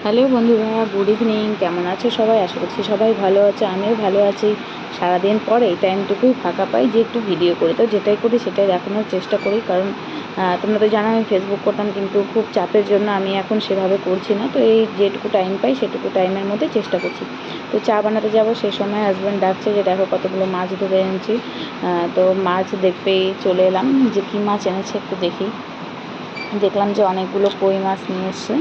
Hello বন্ধুরা, good evening. কেমন আছো সবাই? আশা করছি সবাই ভালো আছে, আমিও ভালো আছি। সারাদিন পর এই টাইমটুকুই ফাঁকা পাই যে একটু ভিডিও করি, তো যেটাই করি সেটাই দেখানোর চেষ্টা করি। কারণ তোমরা তো জানো আমি ফেসবুক করতাম, কিন্তু খুব চাপের জন্য আমি এখন সেভাবে করছি না। তো এই যেটুকু টাইম পাই সেটুকু টাইমের মধ্যে চেষ্টা করছি। তো চা বানাতে যাব, সে সময় হাজব্যান্ড ডাকছে যে দেখো কতগুলো মাছ ধরে এনেছি। তো মাছ দেখতেই চলে এলাম, যে কী মাছ এনেছে একটু দেখি। দেখলাম যে অনেকগুলো কই মাছ নিয়ে এসছে,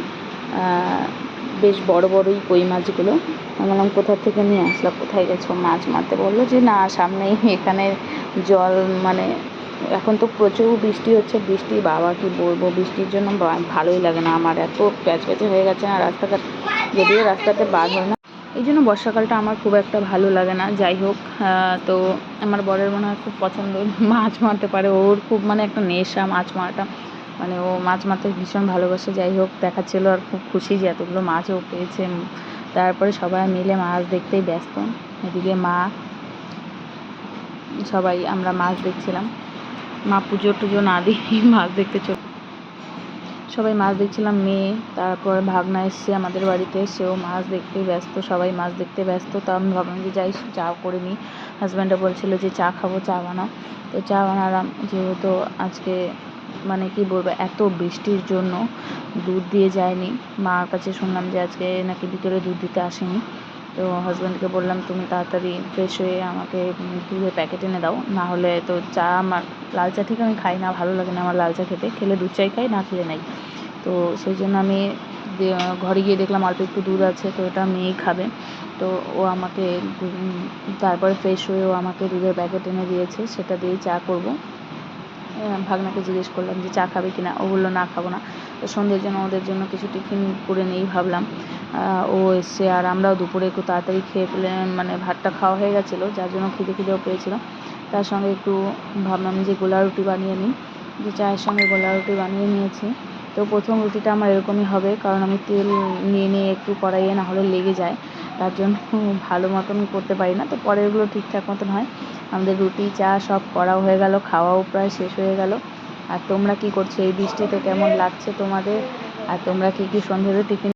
বেশ বড় বড়ই কই মাছগুলো। আমি বললাম কোথা থেকে নিয়ে আসলাম, কোথায় গেছো মাছ মারতে? বললো যে না, সামনেই এখানে জল, মানে এখন তো প্রচুর বৃষ্টি হচ্ছে। বৃষ্টি, বাবা কি বলবো, বৃষ্টির জন্য ভালোই লাগে না আমার, এত প্যাচপ্যাচে হয়ে গেছে না রাস্তাঘাট, যদিও রাস্তাতে বার হয় না। এই জন্য বর্ষাকালটা আমার খুব একটা ভালো লাগে না। যাই হোক, তো আমার বরের মনে হয় খুব পছন্দ, মাছ মারতে পারে, ওর খুব মানে একটা নেশা মাছ মারাটা, মানে ও মাছ মারতে ভীষণ ভালোবাসে। যাই হোক, দেখাচ্ছিল আর খুব খুশি যে এতগুলো মাছও পেয়েছে। তারপরে সবাই মিলে মাছ দেখতেই ব্যস্ত। এদিকে মা, সবাই আমরা মাছ দেখছিলাম। মা পুজো টুজো না দিয়ে মাছ দেখতে সবাই মাছ দেখছিলাম। মেয়ে, তারপর ভাগনা এসছে আমাদের বাড়িতে, সেও মাছ দেখতে ব্যস্ত, সবাই মাছ দেখতে ব্যস্ত। তো আমি ভাবলাম যে যাই চা করে নিই। হাজব্যান্ডও বলছিল যে চা খাবো, চা বানাও। তো চা বানালাম, যেহেতু আজকে মানে কি বলবো, এত বৃষ্টির জন্য দুধ দিয়ে যায়নি। মার কাছে শুনলাম যে আজকে নাকি ভিতরে দুধ দিতে আসেনি। তো হাজব্যান্ডকে বললাম তুমি তাড়াতাড়ি ফ্রেশ হয়ে আমাকে দুধের প্যাকেট এনে দাও, না হলে তো চা, আমার লাল চা ঠিক আমি খাই না, ভালো লাগে না আমার লাল চা খেতে, খেলে দুধ চাই খাই, না খেলে নাই। তো সেই জন্য আমি ঘরে গিয়ে দেখলাম অল্প একটু দুধ আছে, তো এটা মেয়েই খাবে। তো ও আমাকে তারপরে ফ্রেশ হয়ে ও আমাকে দুধের প্যাকেট এনে দিয়েছে, সেটা দিয়েই চা করব। ভাগনাকে জিজ্ঞেস করলাম যে চা খাবে কি না, ও বললো না খাবো না। তো সন্ধ্যের জন্য ওদের জন্য কিছু টিফিন করে নেই ভাবলাম। ও এসছে, আর আমরাও দুপুরে একটু তাড়াতাড়ি খেয়ে ফেলে, মানে ভাতটা খাওয়া হয়ে গেছিলো, যার জন্য খিদেও পেয়েছিল। তার সঙ্গে একটু ভাবলাম যে গোলা রুটি বানিয়ে নিই, যে চায়ের সঙ্গে গোলা রুটি বানিয়ে নিয়েছি। তো প্রথম রুটিটা আমার এরকমই হবে, কারণ আমি তেল নিয়ে একটু কড়াইয়ে না হলে লেগে যায়, তার জন্য ভালো মতন করতে পারি না। তো পরেরগুলো ঠিকঠাক মতন হয়। আমাদের রুটি চা সব করাও হয়ে গেল, খাওয়াও প্রায় শেষ হয়ে গেল। আর তোমরা কি করছো এই বৃষ্টিতে, কেমন লাগছে তোমাদের? আর তোমরা কি সন্ধ্যেতে টিফিন